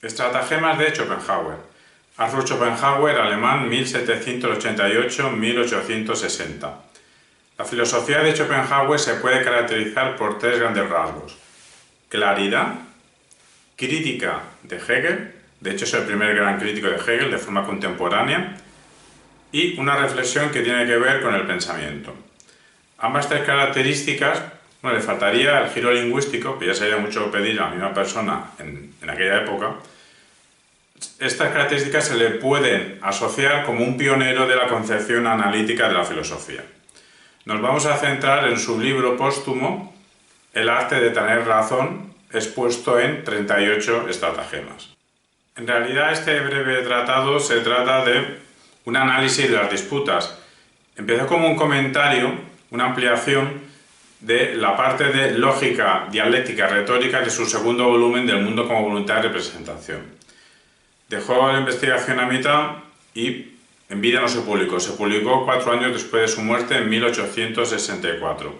Estratagemas de Schopenhauer. Arthur Schopenhauer, alemán, 1788-1860. La filosofía de Schopenhauer se puede caracterizar por tres grandes rasgos: claridad, crítica de Hegel, de hecho es el primer gran crítico de Hegel de forma contemporánea, y una reflexión que tiene que ver con el pensamiento. Ambas tres características, le faltaría el giro lingüístico, que ya sería mucho pedir a la misma persona en aquella época. Estas características se le pueden asociar como un pionero de la concepción analítica de la filosofía. Nos vamos a centrar en su libro póstumo, El arte de tener razón, expuesto en 38 estratagemas. En realidad, este breve tratado se trata de un análisis de las disputas. Empezó como un comentario, una ampliación de la parte de lógica, dialéctica, retórica de su segundo volumen del mundo como voluntad de representación. Dejó la investigación a mitad y en vida no se publicó. Se publicó 4 años después de su muerte, en 1864.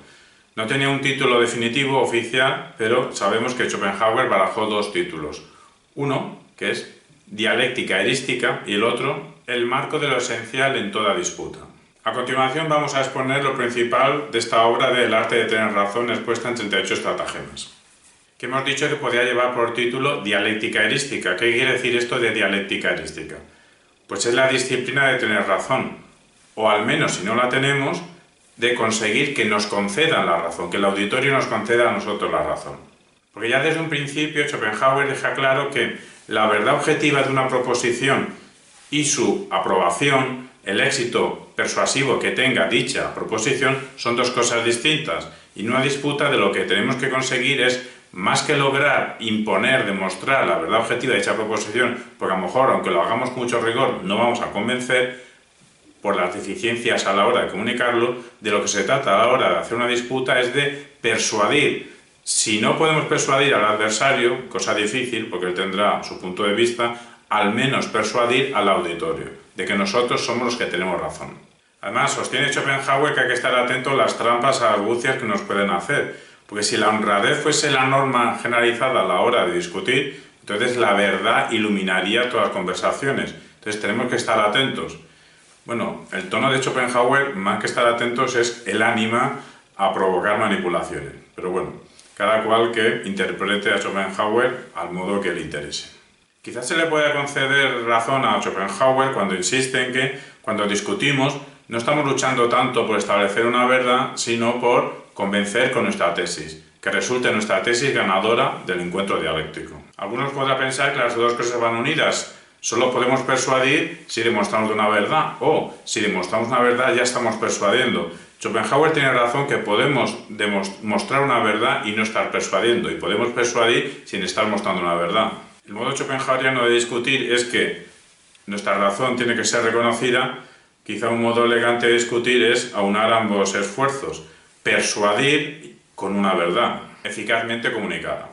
No tenía un título definitivo oficial, pero sabemos que Schopenhauer barajó 2 títulos. Uno, que es Dialéctica erística, y el otro, El marco de lo esencial en toda disputa. A continuación vamos a exponer lo principal de esta obra del arte de tener razón, expuesta en 38 estratagemas. Que hemos dicho que podía llevar por título Dialéctica erística. ¿Qué quiere decir esto de dialéctica erística? Pues es la disciplina de tener razón, o al menos, si no la tenemos, de conseguir que nos concedan la razón, que el auditorio nos conceda a nosotros la razón. Porque ya desde un principio Schopenhauer deja claro que la verdad objetiva de una proposición y su aprobación, el éxito persuasivo que tenga dicha proposición, son 2 cosas distintas. Y una disputa de lo que tenemos que conseguir es, más que lograr imponer, demostrar la verdad objetiva de dicha proposición, porque a lo mejor, aunque lo hagamos con mucho rigor, no vamos a convencer por las deficiencias a la hora de comunicarlo, de lo que se trata a la hora de hacer una disputa es de persuadir. Si no podemos persuadir al adversario, cosa difícil, porque él tendrá su punto de vista, al menos persuadir al auditorio, de que nosotros somos los que tenemos razón. Además, sostiene Schopenhauer que hay que estar atento a las trampas, a las argucias que nos pueden hacer. Porque si la honradez fuese la norma generalizada a la hora de discutir, entonces la verdad iluminaría todas las conversaciones. Entonces tenemos que estar atentos. Bueno, el tono de Schopenhauer, más que estar atentos, es el ánima a provocar manipulaciones. Pero bueno, cada cual que interprete a Schopenhauer al modo que le interese. Quizás se le pueda conceder razón a Schopenhauer cuando insiste en que, cuando discutimos, no estamos luchando tanto por establecer una verdad, sino por convencer con nuestra tesis, que resulte nuestra tesis ganadora del encuentro dialéctico. Algunos podrán pensar que las 2 cosas van unidas. Solo podemos persuadir si demostramos una verdad, o si demostramos una verdad ya estamos persuadiendo. Schopenhauer tiene razón que podemos mostrar una verdad y no estar persuadiendo, y podemos persuadir sin estar mostrando una verdad. El modo schopenhaueriano de discutir es que nuestra razón tiene que ser reconocida. Quizá un modo elegante de discutir es aunar ambos esfuerzos, persuadir con una verdad eficazmente comunicada.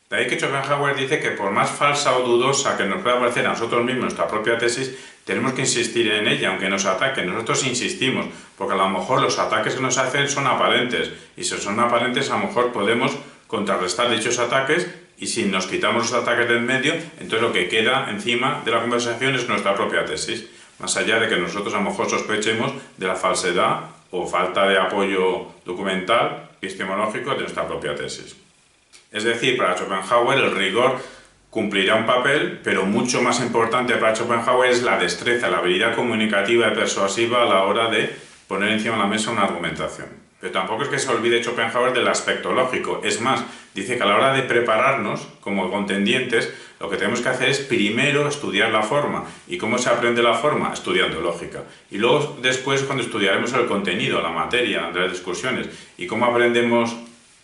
De ahí que Schopenhauer dice que por más falsa o dudosa que nos pueda parecer a nosotros mismos nuestra propia tesis, tenemos que insistir en ella, aunque nos ataquen. Nosotros insistimos, porque a lo mejor los ataques que nos hacen son aparentes, y si son aparentes a lo mejor podemos contrarrestar dichos ataques, y si nos quitamos los ataques del medio, entonces lo que queda encima de la conversación es nuestra propia tesis, más allá de que nosotros a lo mejor sospechemos de la falsedad o falta de apoyo documental, epistemológico de nuestra propia tesis. Es decir, para Schopenhauer el rigor cumplirá un papel, pero mucho más importante para Schopenhauer es la destreza, la habilidad comunicativa y persuasiva a la hora de poner encima de la mesa una argumentación. Pero tampoco es que se olvide Schopenhauer del aspecto lógico. Es más, dice que a la hora de prepararnos como contendientes, lo que tenemos que hacer es primero estudiar la forma. ¿Y cómo se aprende la forma? Estudiando lógica. Y luego después cuando estudiaremos el contenido, la materia de las discusiones. ¿Y cómo aprendemos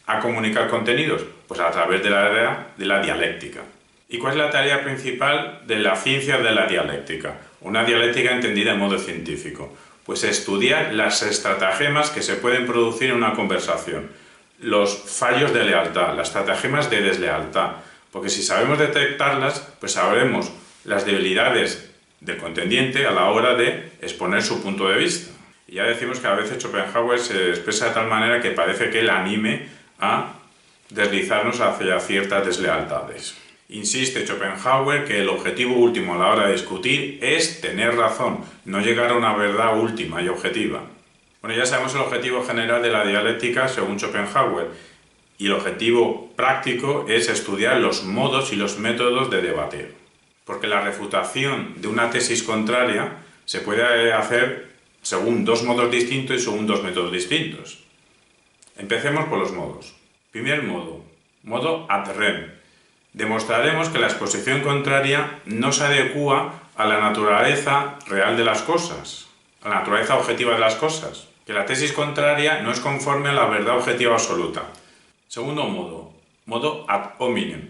a comunicar contenidos? Pues a través de la área de la dialéctica. ¿Y cuál es la tarea principal de la ciencia de la dialéctica? Una dialéctica entendida en modo científico. Pues estudiar las estratagemas que se pueden producir en una conversación, los fallos de lealtad, las estratagemas de deslealtad, porque si sabemos detectarlas, pues sabremos las debilidades del contendiente a la hora de exponer su punto de vista. Y ya decimos que a veces Schopenhauer se expresa de tal manera que parece que él anime a deslizarnos hacia ciertas deslealtades. Insiste Schopenhauer que el objetivo último a la hora de discutir es tener razón, no llegar a una verdad última y objetiva. Bueno, ya sabemos el objetivo general de la dialéctica según Schopenhauer, y el objetivo práctico es estudiar los modos y los métodos de debatir. Porque la refutación de una tesis contraria se puede hacer según dos modos distintos y según dos métodos distintos. Empecemos por los modos. Primer modo, modo ad rem. Demostraremos que la exposición contraria no se adecúa a la naturaleza real de las cosas, a la naturaleza objetiva de las cosas, que la tesis contraria no es conforme a la verdad objetiva absoluta. Segundo modo, modo ad hominem.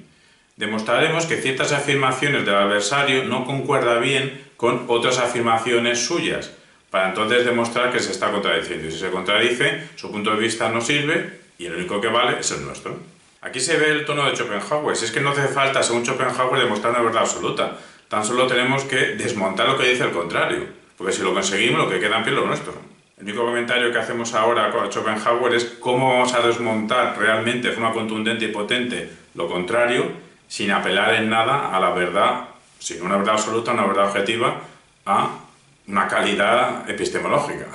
Demostraremos que ciertas afirmaciones del adversario no concuerdan bien con otras afirmaciones suyas, para entonces demostrar que se está contradiciendo. Y si se contradice, su punto de vista no sirve y el único que vale es el nuestro. Aquí se ve el tono de Schopenhauer. Si es que no hace falta, según Schopenhauer, demostrar una verdad absoluta. Tan solo tenemos que desmontar lo que dice el contrario, porque si lo conseguimos, lo que queda en pie es lo nuestro. El único comentario que hacemos ahora con Schopenhauer es cómo vamos a desmontar realmente de forma contundente y potente lo contrario, sin apelar en nada a la verdad, sin una verdad absoluta, una verdad objetiva, a una calidad epistemológica.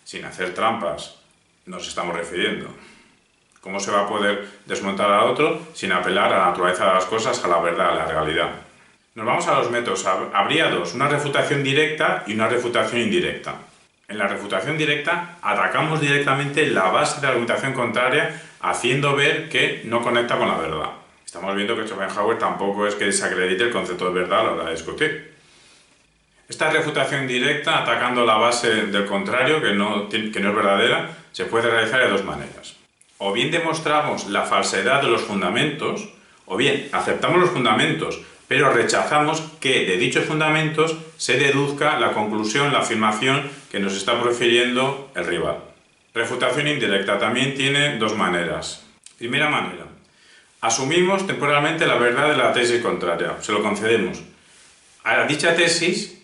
Sin hacer trampas, nos estamos refiriendo. ¿Cómo se va a poder desmontar al otro sin apelar a la naturaleza de las cosas, a la verdad, a la realidad? Nos vamos a los métodos. Habría dos, una refutación directa y una refutación indirecta. En la refutación directa atacamos directamente la base de la argumentación contraria, haciendo ver que no conecta con la verdad. Estamos viendo que Schopenhauer tampoco es que desacredite el concepto de verdad a la hora de discutir. Esta refutación directa, atacando la base del contrario, que no es verdadera, se puede realizar de dos maneras. O bien demostramos la falsedad de los fundamentos, o bien aceptamos los fundamentos, pero rechazamos que de dichos fundamentos se deduzca la conclusión, la afirmación que nos está profiriendo el rival. Refutación indirecta también tiene dos maneras. Primera manera, asumimos temporalmente la verdad de la tesis contraria, se lo concedemos. A dicha tesis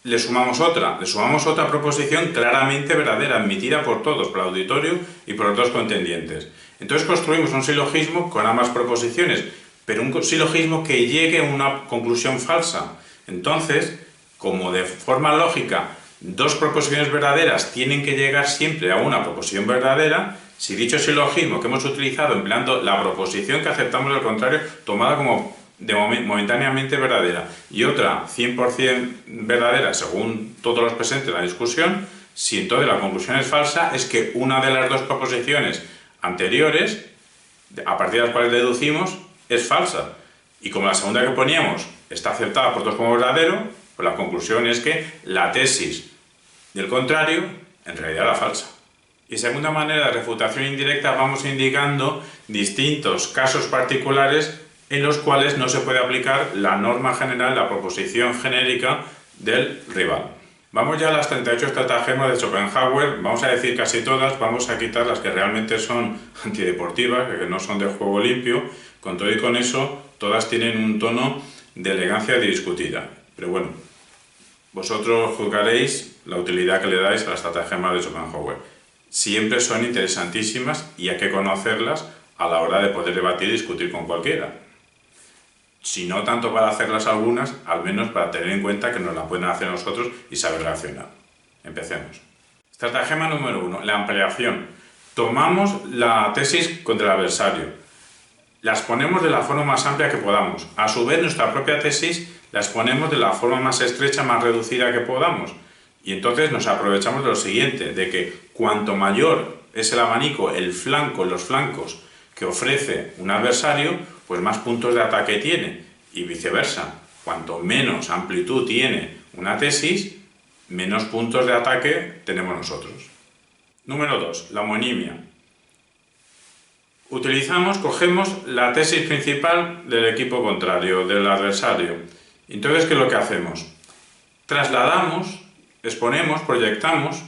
le sumamos otra proposición claramente verdadera, admitida por todos, por el auditorio y por los dos contendientes. Entonces construimos un silogismo con ambas proposiciones, pero un silogismo que llegue a una conclusión falsa. Entonces, como de forma lógica, dos proposiciones verdaderas tienen que llegar siempre a una proposición verdadera, si dicho silogismo que hemos utilizado empleando la proposición que aceptamos del contrario, tomada como momentáneamente verdadera, y otra 100% verdadera según todos los presentes en la discusión, si entonces la conclusión es falsa, es que una de las dos proposiciones anteriores, a partir de las cuales deducimos, es falsa. Y como la segunda que poníamos está aceptada por todos como verdadero, pues la conclusión es que la tesis del contrario en realidad era falsa. Y segunda manera de refutación indirecta, vamos indicando distintos casos particulares en los cuales no se puede aplicar la norma general, la proposición genérica del rival. Vamos ya a las 38 estratagemas de Schopenhauer, vamos a decir casi todas, vamos a quitar las que realmente son antideportivas, que no son de juego limpio, con todo y con eso, todas tienen un tono de elegancia discutida. Pero bueno, vosotros juzgaréis la utilidad que le dais a las estratagemas de Schopenhauer. Siempre son interesantísimas y hay que conocerlas a la hora de poder debatir y discutir con cualquiera. Si no tanto para hacerlas algunas, al menos para tener en cuenta que nos la pueden hacer nosotros y saber reaccionar. Empecemos. Estratagema número 1, la ampliación. Tomamos la tesis contra el adversario, las ponemos de la forma más amplia que podamos. A su vez, nuestra propia tesis las ponemos de la forma más estrecha, más reducida que podamos. Y entonces nos aprovechamos de lo siguiente, de que cuanto mayor es el abanico, los flancos que ofrece un adversario, pues más puntos de ataque tiene, y viceversa. Cuanto menos amplitud tiene una tesis, menos puntos de ataque tenemos nosotros. Número 2, la homonimia. Cogemos la tesis principal del equipo contrario, del adversario. Entonces, ¿qué es lo que hacemos? Trasladamos, exponemos, proyectamos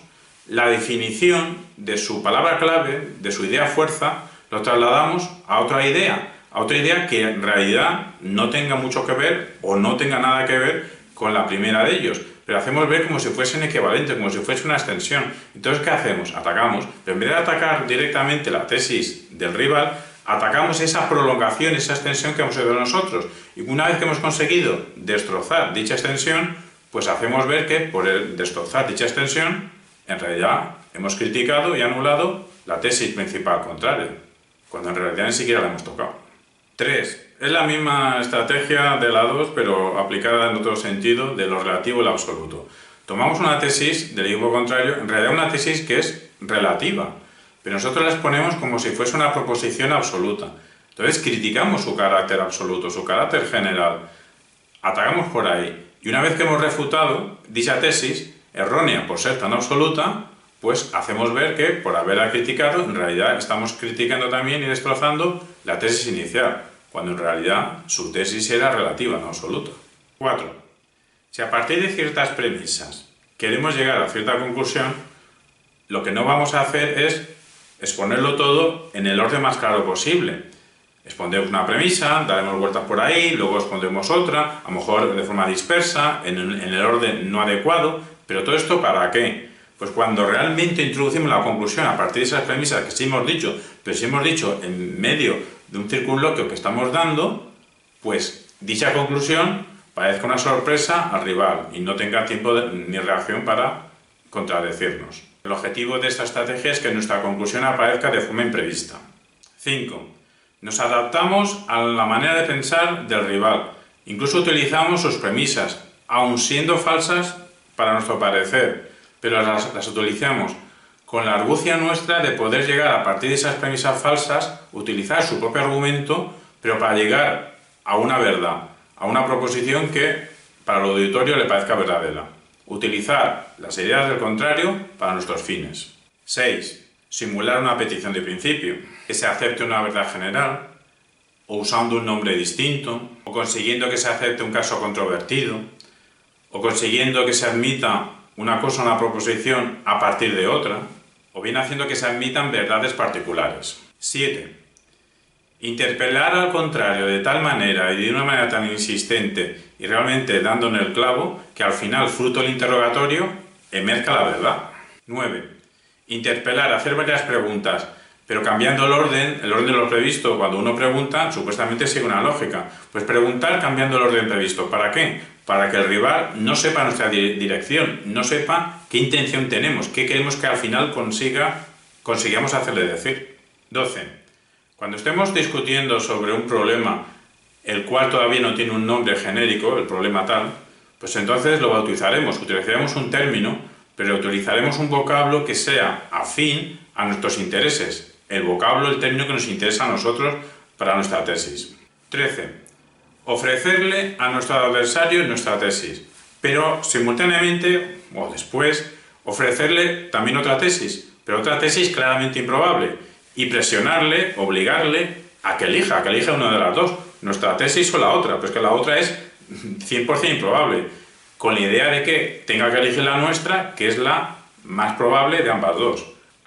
la definición de su palabra clave, de su idea fuerza, lo trasladamos a otra idea que en realidad no tenga mucho que ver o no tenga nada que ver con la primera de ellos, pero hacemos ver como si fuesen equivalentes, como si fuese una extensión. Entonces, ¿qué hacemos? Atacamos, pero en vez de atacar directamente la tesis del rival, atacamos esa prolongación, esa extensión que hemos hecho nosotros. Y una vez que hemos conseguido destrozar dicha extensión, pues hacemos ver que por el destrozar dicha extensión, en realidad hemos criticado y anulado la tesis principal contraria, cuando en realidad ni siquiera la hemos tocado. 3. Es la misma estrategia de la 2, pero aplicada en otro sentido, de lo relativo y lo absoluto. Tomamos una tesis del equipo contrario, en realidad una tesis que es relativa, pero nosotros la exponemos como si fuese una proposición absoluta. Entonces criticamos su carácter absoluto, su carácter general, atacamos por ahí. Y una vez que hemos refutado dicha tesis, errónea por ser tan absoluta, pues hacemos ver que por haberla criticado, en realidad estamos criticando también y destrozando la tesis inicial, cuando en realidad su tesis era relativa, no absoluta. 4. Si a partir de ciertas premisas queremos llegar a cierta conclusión, lo que no vamos a hacer es exponerlo todo en el orden más claro posible. Expondremos una premisa, daremos vueltas por ahí, luego expondremos otra, a lo mejor de forma dispersa, en el orden no adecuado, pero todo esto ¿para qué? Pues cuando realmente introducimos la conclusión a partir de esas premisas que sí hemos dicho, pero sí hemos dicho en medio de un circunloquio que estamos dando, pues dicha conclusión parezca una sorpresa al rival y no tenga tiempo ni reacción para contradecirnos. El objetivo de esta estrategia es que nuestra conclusión aparezca de forma imprevista. 5. Nos adaptamos a la manera de pensar del rival. Incluso utilizamos sus premisas, aun siendo falsas para nuestro parecer, pero las utilizamos con la argucia nuestra de poder llegar a partir de esas premisas falsas, utilizar su propio argumento, pero para llegar a una verdad, a una proposición que para el auditorio le parezca verdadera. Utilizar las ideas del contrario para nuestros fines. 6. Simular una petición de principio, que se acepte una verdad general, o usando un nombre distinto, o consiguiendo que se acepte un caso controvertido, o consiguiendo que se admita una cosa, una proposición a partir de otra, o bien haciendo que se admitan verdades particulares. 7. Interpelar al contrario de tal manera y de una manera tan insistente y realmente dando en el clavo que al final, fruto del interrogatorio, emerja la verdad. 9. Interpelar, hacer varias preguntas, pero cambiando el orden de lo previsto. Cuando uno pregunta, supuestamente sigue una lógica. Pues preguntar cambiando el orden previsto. ¿Para qué? Para que el rival no sepa nuestra dirección, no sepa qué intención tenemos, qué queremos que al final consigamos hacerle decir. 12. Cuando estemos discutiendo sobre un problema el cual todavía no tiene un nombre genérico, el problema tal, pues entonces lo bautizaremos, utilizaremos un término, pero utilizaremos un vocablo que sea afín a nuestros intereses, el vocablo, el término que nos interesa a nosotros para nuestra tesis. 13. Ofrecerle a nuestro adversario nuestra tesis, pero simultáneamente, o después, ofrecerle también otra tesis, pero otra tesis claramente improbable, y presionarle, obligarle a que elija una de las dos, nuestra tesis o la otra, pues que la otra es 100% improbable, con la idea de que tenga que elegir la nuestra, que es la más probable de ambas dos.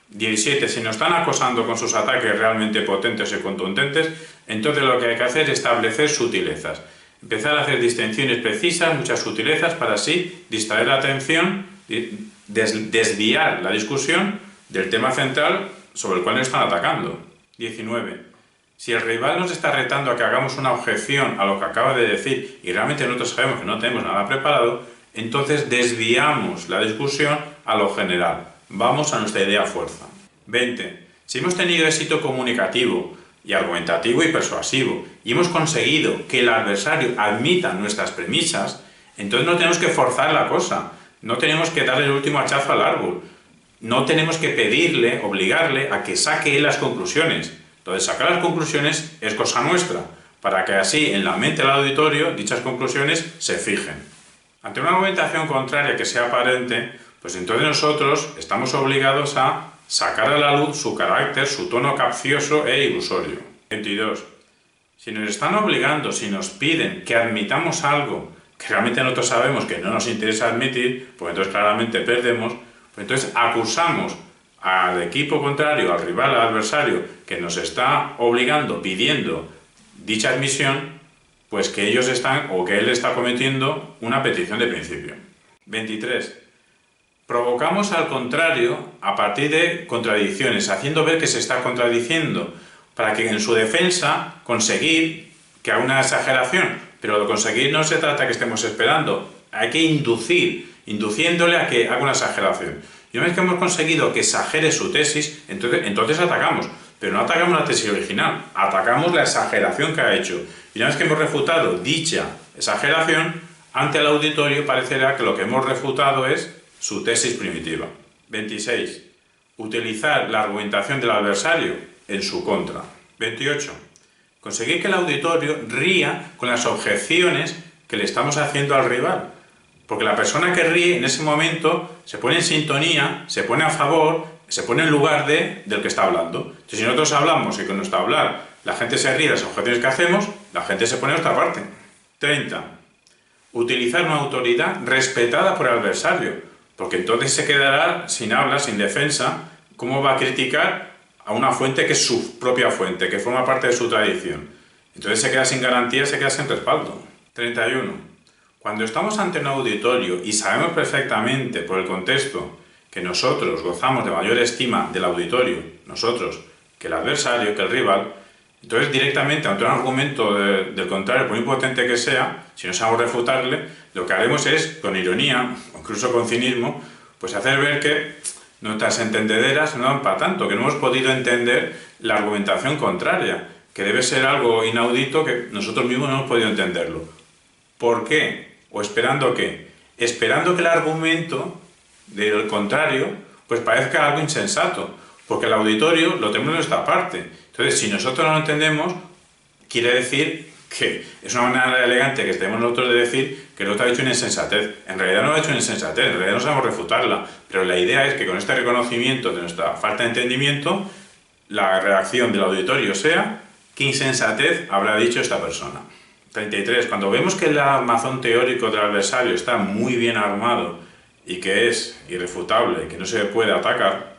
17. Si nos están acosando con sus ataques realmente potentes y contundentes, entonces lo que hay que hacer es establecer sutilezas. Empezar a hacer distinciones precisas, muchas sutilezas, para así distraer la atención, desviar la discusión del tema central sobre el cual nos están atacando. 19. Si el rival nos está retando a que hagamos una objeción a lo que acaba de decir y realmente nosotros sabemos que no tenemos nada preparado, entonces desviamos la discusión a lo general. Vamos a nuestra idea fuerza. 20. Si hemos tenido éxito comunicativo y argumentativo y persuasivo y hemos conseguido que el adversario admita nuestras premisas, entonces no tenemos que forzar la cosa, no tenemos que darle el último hachazo al árbol, no tenemos que pedirle, obligarle a que saque él las conclusiones. Entonces sacar las conclusiones es cosa nuestra, para que así en la mente del auditorio dichas conclusiones se fijen. Ante una argumentación contraria que sea aparente, pues entonces nosotros estamos obligados a sacar a la luz su carácter, su tono capcioso e ilusorio. 22. Si nos están obligando, si nos piden que admitamos algo que realmente nosotros sabemos que no nos interesa admitir, pues entonces claramente perdemos, pues entonces acusamos al equipo contrario, al rival, al adversario, que nos está obligando, pidiendo dicha admisión, pues que ellos están, o que él está cometiendo una petición de principio. 23. Provocamos al contrario a partir de contradicciones, haciendo ver que se está contradiciendo, para que en su defensa conseguir que haga una exageración, pero de conseguir no se trata que estemos esperando, hay que induciéndole a que haga una exageración. Y una vez que hemos conseguido que exagere su tesis, entonces atacamos, pero no atacamos la tesis original, atacamos la exageración que ha hecho. Y una vez que hemos refutado dicha exageración, ante el auditorio parecerá que lo que hemos refutado es su tesis primitiva. 26. Utilizar la argumentación del adversario en su contra. 28. Conseguir que el auditorio ría con las objeciones que le estamos haciendo al rival. Porque la persona que ríe en ese momento se pone en sintonía, se pone a favor, se pone en lugar del que está hablando. Entonces, si nosotros hablamos y con nuestro hablar la gente se ríe de las objeciones que hacemos, la gente se pone a nuestra parte. 30. Utilizar una autoridad respetada por el adversario, porque entonces se quedará sin habla, sin defensa. ¿Cómo va a criticar a una fuente que es su propia fuente, que forma parte de su tradición? Entonces se queda sin garantía, se queda sin respaldo. 31. Cuando estamos ante un auditorio y sabemos perfectamente por el contexto que nosotros gozamos de mayor estima del auditorio, nosotros, que el adversario, que el rival, entonces directamente ante un argumento del contrario, por muy potente que sea, si no sabemos refutarle, lo que haremos es, con ironía, o incluso con cinismo, pues hacer ver que nuestras entendederas no dan para tanto, que no hemos podido entender la argumentación contraria, que debe ser algo inaudito que nosotros mismos no hemos podido entenderlo. ¿Por qué? ¿O esperando qué? Esperando que el argumento del contrario pues parezca algo insensato, porque el auditorio lo tenemos de nuestra parte. Entonces, si nosotros no lo entendemos, quiere decir que es una manera elegante que tenemos nosotros de decir que el otro ha dicho una insensatez. En realidad no lo ha hecho una insensatez, en realidad no sabemos refutarla, pero la idea es que con este reconocimiento de nuestra falta de entendimiento, la reacción del auditorio sea ¿qué insensatez habrá dicho esta persona? 33. Cuando vemos que el armazón teórico del adversario está muy bien armado y que es irrefutable, que no se puede atacar,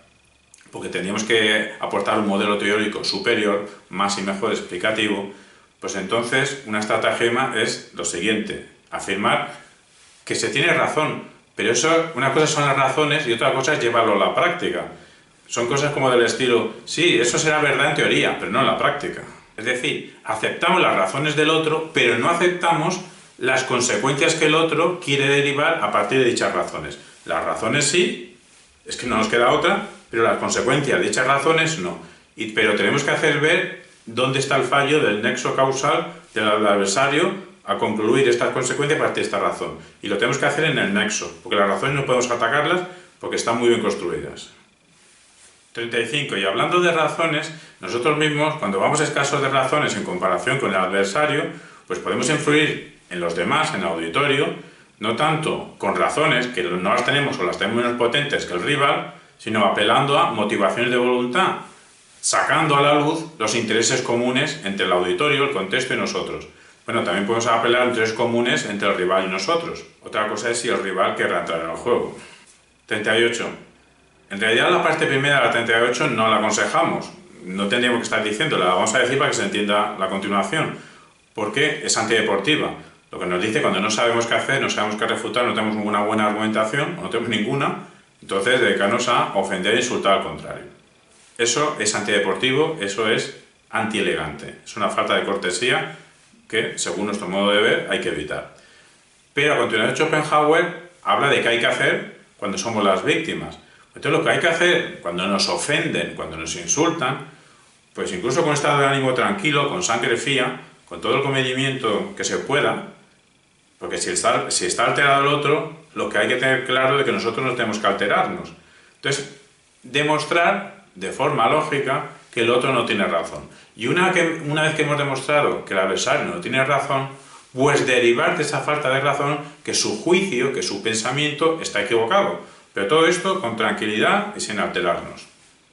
porque teníamos que aportar un modelo teórico superior, más y mejor explicativo, pues entonces una estratagema es lo siguiente: afirmar que se tiene razón, pero eso, una cosa son las razones y otra cosa es llevarlo a la práctica. Son cosas como del estilo, sí, eso será verdad en teoría, pero no en la práctica. Es decir, aceptamos las razones del otro, pero no aceptamos las consecuencias que el otro quiere derivar a partir de dichas razones. Las razones sí, es que no nos queda otra, pero las consecuencias de dichas razones no. Pero tenemos que hacer ver dónde está el fallo del nexo causal del adversario a concluir estas consecuencias a partir de esta razón. Y lo tenemos que hacer en el nexo, porque las razones no podemos atacarlas porque están muy bien construidas. 35. Y hablando de razones, nosotros mismos, cuando vamos escasos de razones en comparación con el adversario, pues podemos influir en los demás, en el auditorio, no tanto con razones que no las tenemos o las tenemos menos potentes que el rival, sino apelando a motivaciones de voluntad, sacando a la luz los intereses comunes entre el auditorio, el contexto y nosotros. Bueno, también podemos apelar a intereses comunes entre el rival y nosotros. Otra cosa es si el rival querrá entrar en el juego. 38. En realidad la parte primera de la 38 no la aconsejamos, no tendríamos que estar diciéndola, la vamos a decir para que se entienda la continuación, porque es antideportiva. Lo que nos dice cuando no sabemos qué hacer, no sabemos qué refutar, no tenemos ninguna buena argumentación, o no tenemos ninguna, entonces dedicarnos a ofender e insultar al contrario. Eso es antideportivo, eso es antielegante, es una falta de cortesía que, según nuestro modo de ver, hay que evitar. Pero a continuación Schopenhauer habla de qué hay que hacer cuando somos las víctimas. Entonces lo que hay que hacer cuando nos ofenden, cuando nos insultan, pues incluso con estado de ánimo tranquilo, con sangre fría, con todo el comedimiento que se pueda, porque si está alterado el otro, lo que hay que tener claro es que nosotros no tenemos que alterarnos. Entonces, demostrar de forma lógica que el otro no tiene razón. Y una vez que hemos demostrado que el adversario no tiene razón, pues derivar de esa falta de razón que su juicio, que su pensamiento está equivocado. Pero todo esto con tranquilidad y sin alterarnos.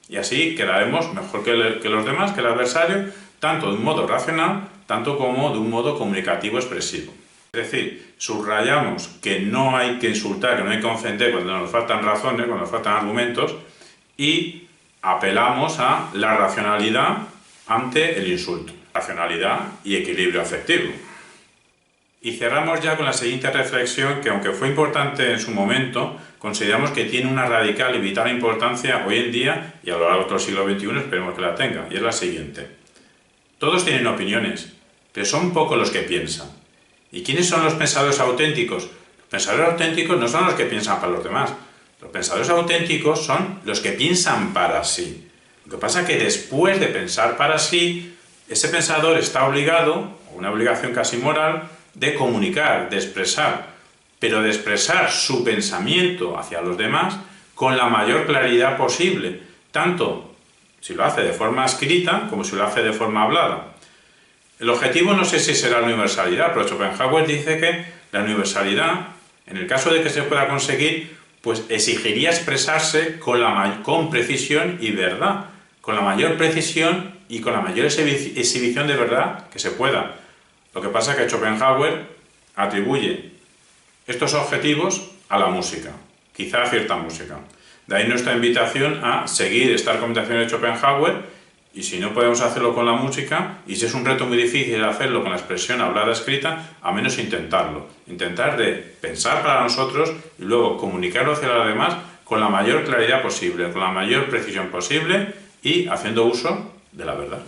Y así quedaremos mejor que los demás, que el adversario, tanto de un modo racional, tanto como de un modo comunicativo expresivo. Es decir, subrayamos que no hay que insultar, que no hay que ofender cuando nos faltan razones, cuando nos faltan argumentos, y apelamos a la racionalidad ante el insulto. Racionalidad y equilibrio afectivo. Y cerramos ya con la siguiente reflexión que, aunque fue importante en su momento, consideramos que tiene una radical y vital importancia hoy en día y a lo largo del siglo XXI esperemos que la tenga, y es la siguiente. Todos tienen opiniones, pero son pocos los que piensan. ¿Y quiénes son los pensadores auténticos? Los pensadores auténticos no son los que piensan para los demás. Los pensadores auténticos son los que piensan para sí. Lo que pasa es que después de pensar para sí, ese pensador está obligado, una obligación casi moral, de comunicar, de expresar, pero de expresar su pensamiento hacia los demás con la mayor claridad posible, tanto si lo hace de forma escrita como si lo hace de forma hablada. El objetivo no sé si será la universalidad, pero Schopenhauer dice que la universalidad, en el caso de que se pueda conseguir, pues exigiría expresarse con precisión y verdad, con la mayor precisión y con la mayor exhibición de verdad que se pueda. Lo que pasa es que Schopenhauer atribuye estos objetivos a la música, quizá a cierta música. De ahí nuestra invitación a seguir esta recomendación de Schopenhauer, y si no podemos hacerlo con la música, y si es un reto muy difícil hacerlo con la expresión hablada escrita, a menos intentarlo. Intentar de pensar para nosotros y luego comunicarlo hacia los demás con la mayor claridad posible, con la mayor precisión posible y haciendo uso de la verdad.